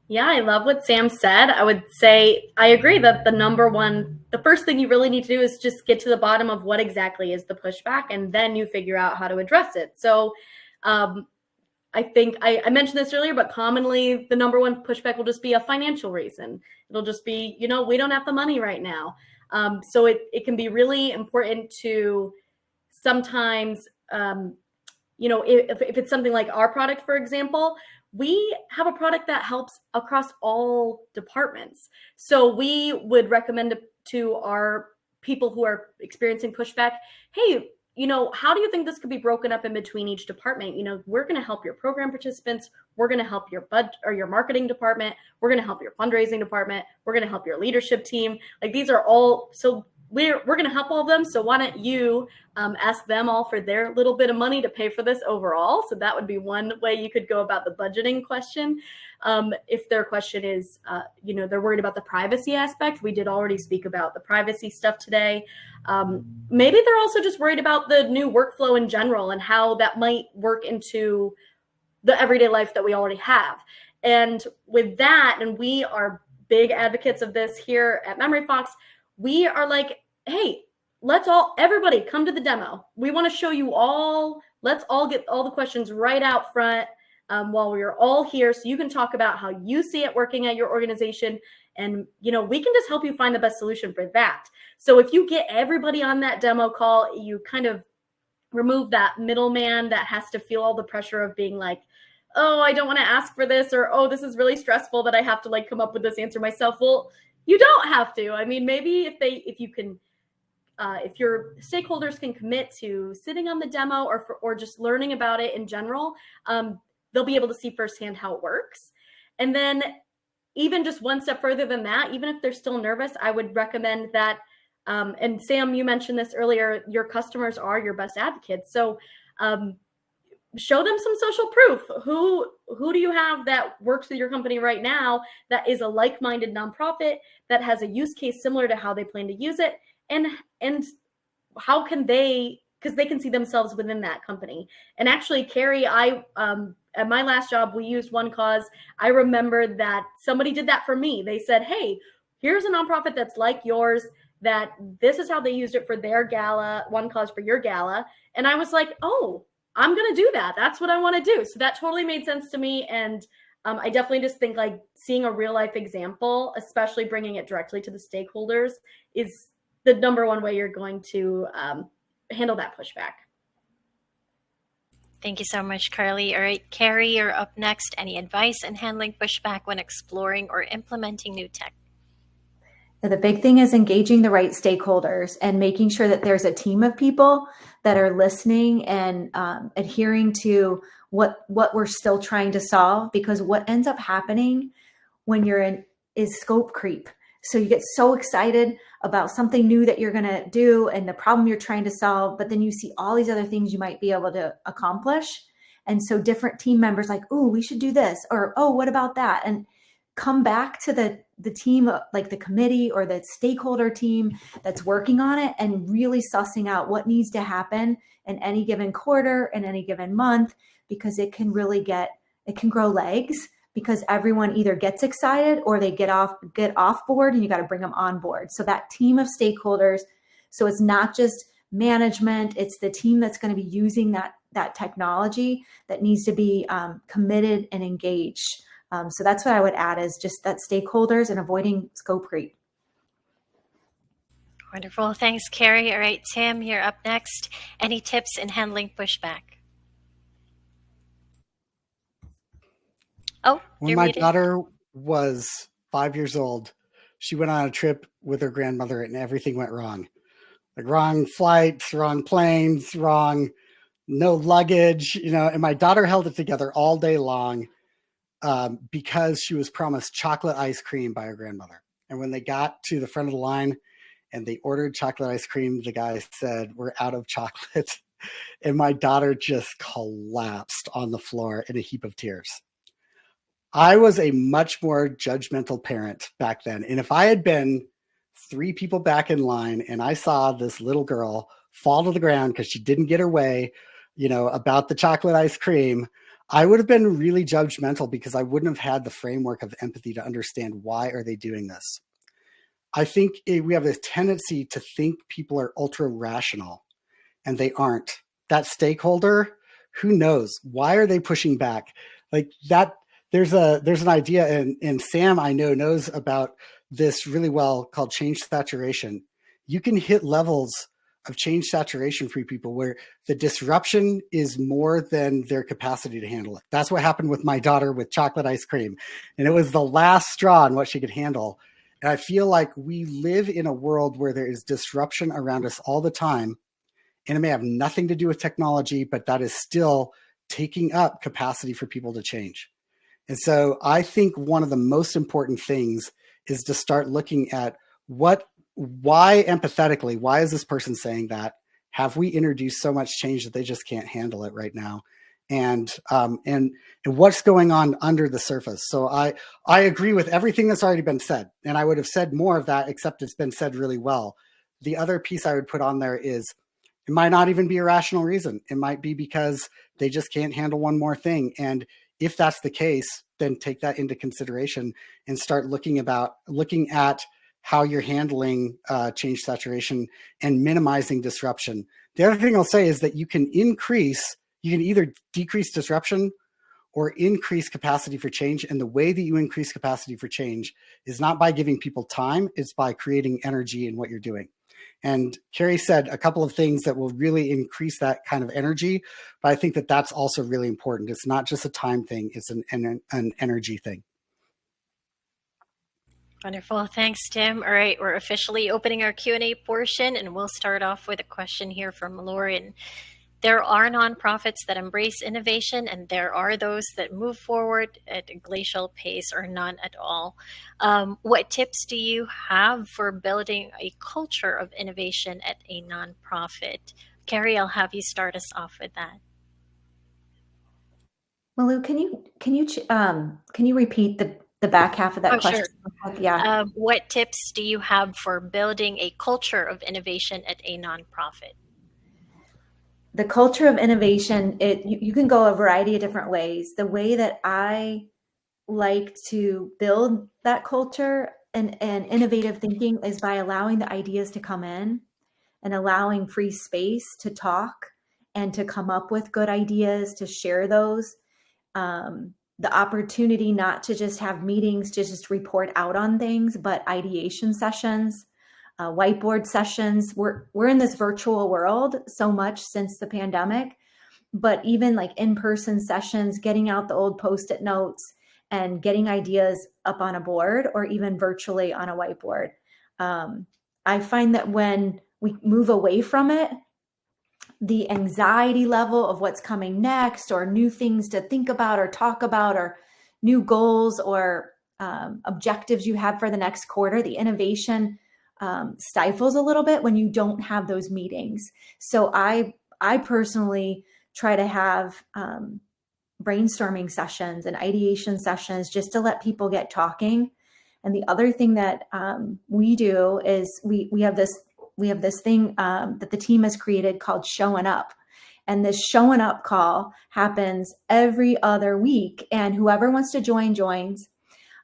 B: Yeah, I love what Sam said. I would say I agree that the first thing you really need to do is just get to the bottom of what exactly is the pushback, and then you figure out how to address it. So I think I mentioned this earlier, but commonly the number one pushback will just be a financial reason. It'll just be, we don't have the money right now. So it can be really important to sometimes, if it's something like our product, for example, we have a product that helps across all departments. So we would recommend to our people who are experiencing pushback, hey, how do you think this could be broken up in between each department? We're going to help your program participants. We're going to help your your marketing department. We're going to help your fundraising department. We're going to help your leadership team. Like, these are all, so we're going to help all of them. So why don't you ask them all for their little bit of money to pay for this overall? So that would be one way you could go about the budgeting question. If their question is, they're worried about the privacy aspect, we did already speak about the privacy stuff today. Maybe they're also just worried about the new workflow in general and how that might work into the everyday life that we already have. And with that, and we are big advocates of this here at Memory Fox, we are like, hey, everybody come to the demo. We want to show you all, let's all get all the questions right out front while we are all here, so you can talk about how you see it working at your organization. And, we can just help you find the best solution for that. So if you get everybody on that demo call, you kind of remove that middleman that has to feel all the pressure of being like, oh, I don't want to ask for this, or, oh, this is really stressful that I have to come up with this answer myself. Well, you don't have to. I mean, maybe if your stakeholders can commit to sitting on the demo or just learning about it in general, they'll be able to see firsthand how it works. And then even just one step further than that, even if they're still nervous, I would recommend that, and Sam, you mentioned this earlier, your customers are your best advocates. So show them some social proof. Who do you have that works with your company right now that is a like-minded nonprofit that has a use case similar to how they plan to use it? And how can they, because they can see themselves within that company. And actually, Carrie, at my last job, we used OneCause. I remember that somebody did that for me. They said, hey, here's a nonprofit that's like yours, that this is how they used it for their gala, OneCause for your gala. And I was like, oh, I'm going to do that. That's what I want to do. So that totally made sense to me. And I definitely just think like seeing a real life example, especially bringing it directly to the stakeholders, is the number one way you're going to handle that pushback.
A: Thank you so much, Carly. All right, Carrie, you're up next. Any advice in handling pushback when exploring or implementing new tech?
E: The big thing is engaging the right stakeholders and making sure that there's a team of people that are listening and adhering to what we're still trying to solve. Because what ends up happening when you're in is scope creep. So you get so excited about something new that you're going to do and the problem you're trying to solve, but then you see all these other things you might be able to accomplish. And so different team members like, oh, we should do this, or, oh, what about that? And come back to the team, like the committee or the stakeholder team that's working on it, and really sussing out what needs to happen in any given quarter, in any given month, because it can grow legs, because everyone either gets excited or they get off board, and you got to bring them on board. So that team of stakeholders, so it's not just management, it's the team that's going to be using that technology that needs to be committed and engaged. So that's what I would add, is just that stakeholders and avoiding scope creep.
A: Wonderful. Thanks, Carrie. All right, Tim, you're up next. Any tips in handling pushback? Oh,
D: When my daughter was 5 years old, she went on a trip with her grandmother and everything went wrong. Like wrong flights, wrong planes, no luggage, and my daughter held it together all day long because she was promised chocolate ice cream by her grandmother. And when they got to the front of the line and they ordered chocolate ice cream, the guy said, "We're out of chocolate." And my daughter just collapsed on the floor in a heap of tears. I was a much more judgmental parent back then. And if I had been 3 people back in line and I saw this little girl fall to the ground because she didn't get her way, about the chocolate ice cream, I would have been really judgmental because I wouldn't have had the framework of empathy to understand why are they doing this. I think we have this tendency to think people are ultra rational, and they aren't. That stakeholder, who knows? Why are they pushing back? Like that, there's an idea, and Sam, I know, knows about this really well, called change saturation. You can hit levels of change saturation for people where the disruption is more than their capacity to handle it. That's what happened with my daughter with chocolate ice cream. And it was the last straw on what she could handle. And I feel like we live in a world where there is disruption around us all the time. And it may have nothing to do with technology, but that is still taking up capacity for people to change. And so I think one of the most important things is to start looking at why empathetically, why is this person saying that? Have we introduced so much change that they just can't handle it right now? And what's going on under the surface? So I agree with everything that's already been said. And I would have said more of that, except it's been said really well. The other piece I would put on there is it might not even be a rational reason. It might be because they just can't handle one more thing. And if that's the case, then take that into consideration and start looking at how you're handling change saturation and minimizing disruption. The other thing I'll say is that you can either decrease disruption or increase capacity for change. And the way that you increase capacity for change is not by giving people time, it's by creating energy in what you're doing. And Carrie said a couple of things that will really increase that kind of energy, but I think that that's also really important. It's not just a time thing, it's an energy thing.
A: Wonderful. Thanks, Tim. All right, we're officially opening our Q&A portion, and we'll start off with a question here from Lauren. There are nonprofits that embrace innovation, and there are those that move forward at a glacial pace or none at all. What tips do you have for building a culture of innovation at a nonprofit? Carrie, I'll have you start us off with that.
E: Malu, can you repeat the back half of that question?
A: Sure.
E: Yeah.
A: What tips do you have for building a culture of innovation at a nonprofit?
E: The culture of innovation, you can go a variety of different ways. The way that I like to build that culture and innovative thinking is by allowing the ideas to come in and allowing free space to talk and to come up with good ideas, to share those. the opportunity not to just have meetings to just report out on things, but ideation sessions, whiteboard sessions. We're in this virtual world so much since the pandemic, but even like in-person sessions, getting out the old Post-it notes and getting ideas up on a board or even virtually on a whiteboard. I find that when we move away from it, the anxiety level of what's coming next or new things to think about or talk about or new goals or objectives you have for the next quarter, the innovation stifles a little bit when you don't have those meetings. So I personally try to have brainstorming sessions and ideation sessions just to let people get talking. And the other thing that we do is we have this thing that the team has created called Showing Up. And this Showing Up call happens every other week. And whoever wants to join, joins.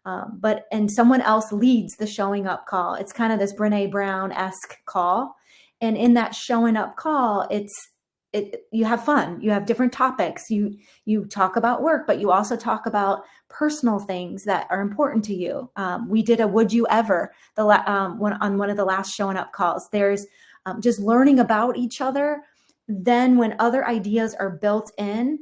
E: And someone else leads the Showing Up call. It's kind of this Brene Brown-esque call. And in that Showing Up call, you have fun. You have different topics. You talk about work, but you also talk about personal things that are important to you. We did a Would You Ever on one of the last Showing Up calls. There's just learning about each other. Then when other ideas are built in,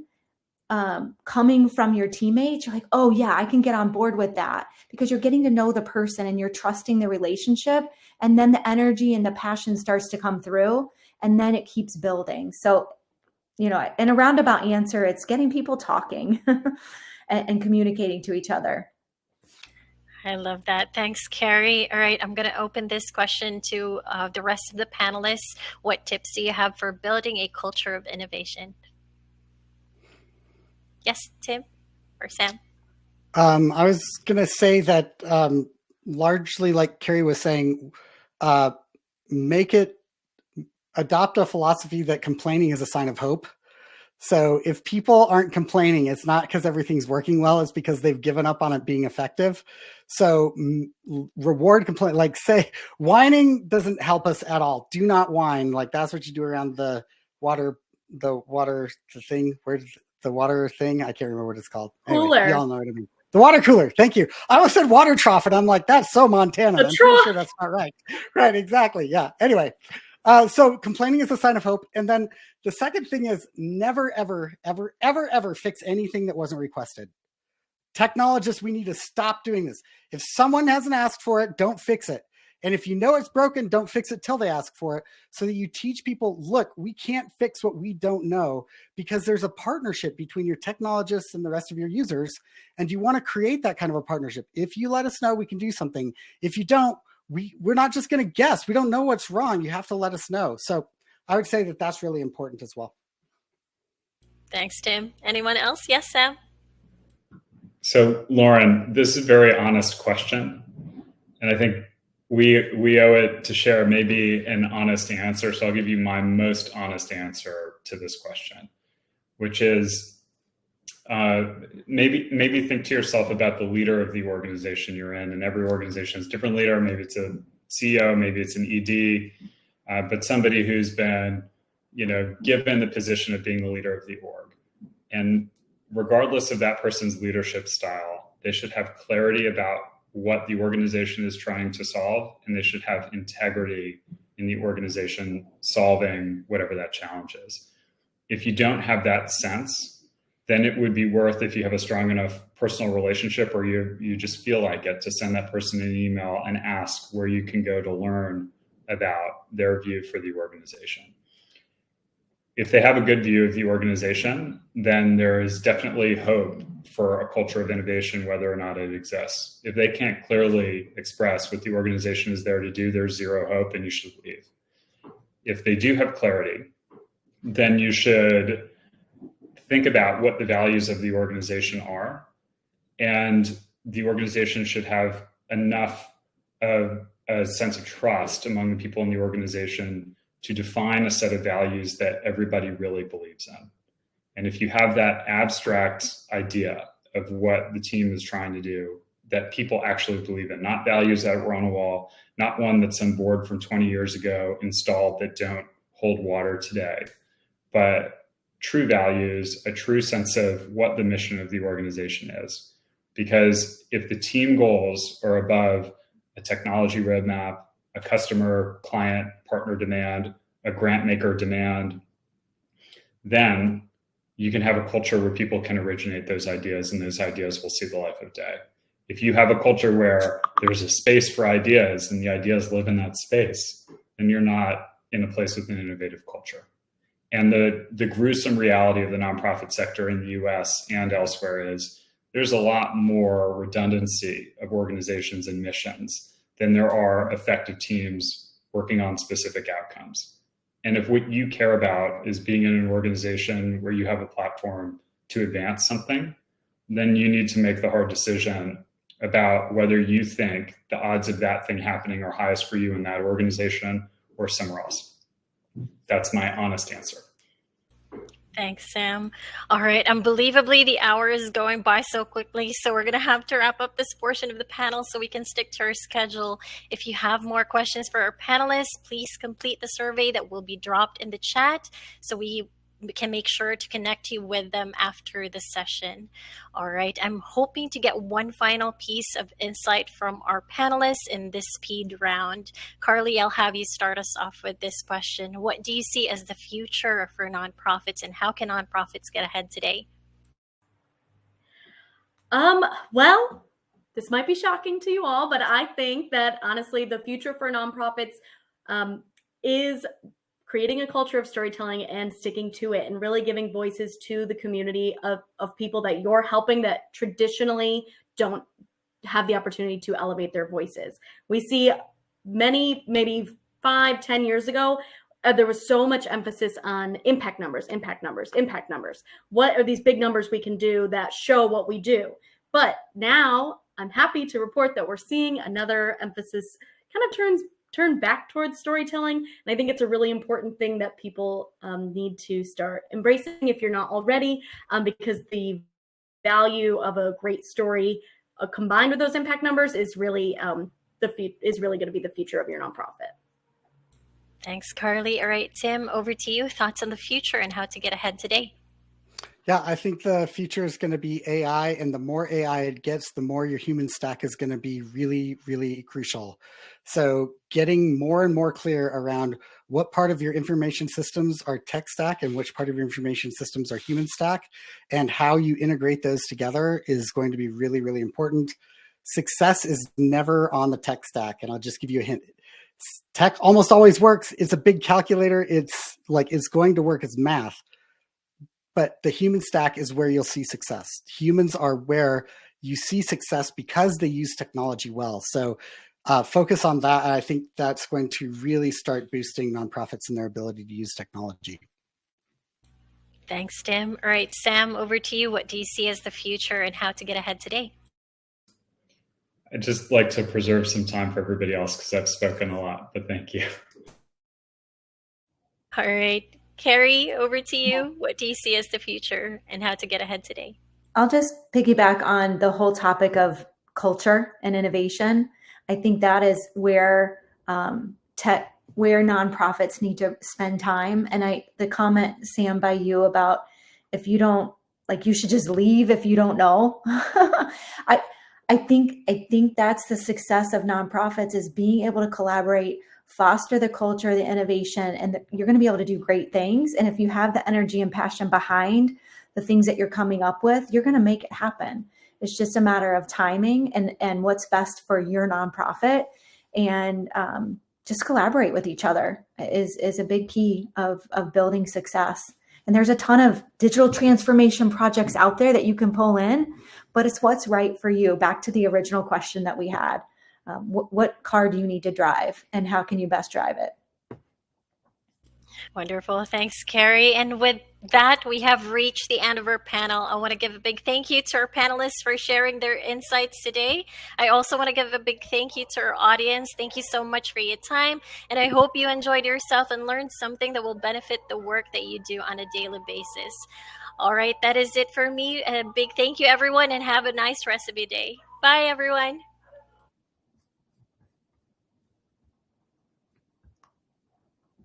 E: coming from your teammates, you're like, oh yeah, I can get on board with that, because you're getting to know the person and you're trusting the relationship. And then the energy and the passion starts to come through, and then it keeps building. So, in a roundabout answer, it's getting people talking and communicating to each other.
A: I love that. Thanks, Carrie. All right, I'm going to open this question to the rest of the panelists. What tips do you have for building a culture of innovation? Yes, Tim or Sam?
D: I was going to say that largely, like Carrie was saying, adopt a philosophy that complaining is a sign of hope. So if people aren't complaining, it's not because everything's working well, it's because they've given up on it being effective. So reward complaint, like say whining doesn't help us at all. Do not whine. Like that's what you do around the water thing. Where's the water thing? I can't remember what it's called.
B: Cooler.
D: Anyway, y'all know what I mean. The water cooler. Thank you. I almost said water trough, and I'm like, that's so Montana. I'm pretty sure that's not right. Right, exactly. Yeah. Anyway. So complaining is a sign of hope. And then the second thing is never, ever, ever, ever, ever fix anything that wasn't requested. Technologists, we need to stop doing this. If someone hasn't asked for it, don't fix it. And if you know it's broken, don't fix it till they ask for it, so that you teach people, look, we can't fix what we don't know, because there's a partnership between your technologists and the rest of your users. And you want to create that kind of a partnership. If you let us know, we can do something. If you don't, we're not just going to guess. We don't know what's wrong. You have to let us know. So I would say that that's really important as well.
A: Thanks, Tim. Anyone else? Yes, Sam?
C: So Lauren, this is a very honest question. And I think we owe it to share maybe an honest answer. So I'll give you my most honest answer to this question, which is maybe think to yourself about the leader of the organization you're in. And every organization has a different leader. Maybe it's a CEO, maybe it's an ED, but somebody who's been, given the position of being the leader of the org. And regardless of that person's leadership style, they should have clarity about what the organization is trying to solve, and they should have integrity in the organization solving whatever that challenge is. If you don't have that sense, then it would be worth, if you have a strong enough personal relationship or you just feel like it, to send that person an email and ask where you can go to learn about their view for the organization. If they have a good view of the organization, then there is definitely hope for a culture of innovation, whether or not it exists. If they can't clearly express what the organization is there to do, there's zero hope and you should leave. If they do have clarity, then you should think about what the values of the organization are, and the organization should have enough of a sense of trust among the people in the organization to define a set of values that everybody really believes in. And if you have that abstract idea of what the team is trying to do that people actually believe in, not values that were on a wall, not one that's on board from 20 years ago installed that don't hold water today, but true values, a true sense of what the mission of the organization is. Because if the team goals are above a technology roadmap, a customer, client, partner demand, a grant maker demand, then you can have a culture where people can originate those ideas and those ideas will see the light of day. If you have a culture where there's a space for ideas and the ideas live in that space, then you're not in a place with an innovative culture. And the gruesome reality of the nonprofit sector in the US and elsewhere is there's a lot more redundancy of organizations and missions than there are effective teams working on specific outcomes. And if what you care about is being in an organization where you have a platform to advance something, then you need to make the hard decision about whether you think the odds of that thing happening are highest for you in that organization or somewhere else. That's my honest answer.
A: Thanks, Sam. All right. Unbelievably, the hour is going by so quickly. So we're going to have to wrap up this portion of the panel so we can stick to our schedule. If you have more questions for our panelists, please complete the survey that will be dropped in the chat so we can make sure to connect you with them after the session. All right. I'm hoping to get one final piece of insight from our panelists in this speed round. Carly, I'll have you start us off with this question. What do you see as the future for nonprofits, and how can nonprofits get ahead today?
B: Well, this might be shocking to you all, but I think that honestly, the future for nonprofits is creating a culture of storytelling and sticking to it and really giving voices to the community of people that you're helping that traditionally don't have the opportunity to elevate their voices. We see many, maybe 5-10 years ago, there was so much emphasis on impact numbers, impact numbers, impact numbers. What are these big numbers we can do that show what we do? But now I'm happy to report that we're seeing another emphasis kind of turn back towards storytelling. And I think it's a really important thing that people need to start embracing if you're not already, because the value of a great story combined with those impact numbers is really going to be the future of your nonprofit.
A: Thanks, Carly. All right, Tim, over to you. Thoughts on the future and how to get ahead today?
D: Yeah, I think the future is going to be AI, and the more AI it gets, the more your human stack is going to be really, really crucial. So getting more and more clear around what part of your information systems are tech stack and which part of your information systems are human stack, and how you integrate those together is going to be really, really important. Success is never on the tech stack, and I'll just give you a hint. Tech almost always works. It's a big calculator. It's going to work as math. But the human stack is where you'll see success. Humans are where you see success because they use technology well. So focus on that. And I think that's going to really start boosting nonprofits in their ability to use technology.
A: Thanks, Tim. All right, Sam, over to you. What do you see as the future and how to get ahead today?
C: I'd just like to preserve some time for everybody else because I've spoken a lot, but thank you.
A: All right. Carrie, over to you. What do you see as the future and how to get ahead today?
E: I'll just piggyback on the whole topic of culture and innovation. I think that is where where nonprofits need to spend time. And the comment, Sam, by you about if you don't, you should just leave if you don't know. I think that's the success of nonprofits, is being able to collaborate, foster the culture, the innovation, and you're going to be able to do great things. And if you have the energy and passion behind the things that you're coming up with, you're going to make it happen. It's just a matter of timing and what's best for your nonprofit. And just collaborate with each other is a big key of building success. And there's a ton of digital transformation projects out there that you can pull in, but it's what's right for you. Back to the original question that we had. What car do you need to drive, and how can you best drive it?
A: Wonderful. Thanks, Carrie. And with that, we have reached the end of our panel. I want to give a big thank you to our panelists for sharing their insights today. I also want to give a big thank you to our audience. Thank you so much for your time. And I hope you enjoyed yourself and learned something that will benefit the work that you do on a daily basis. All right, that is it for me. A big thank you, everyone, and have a nice rest of your day. Bye, everyone.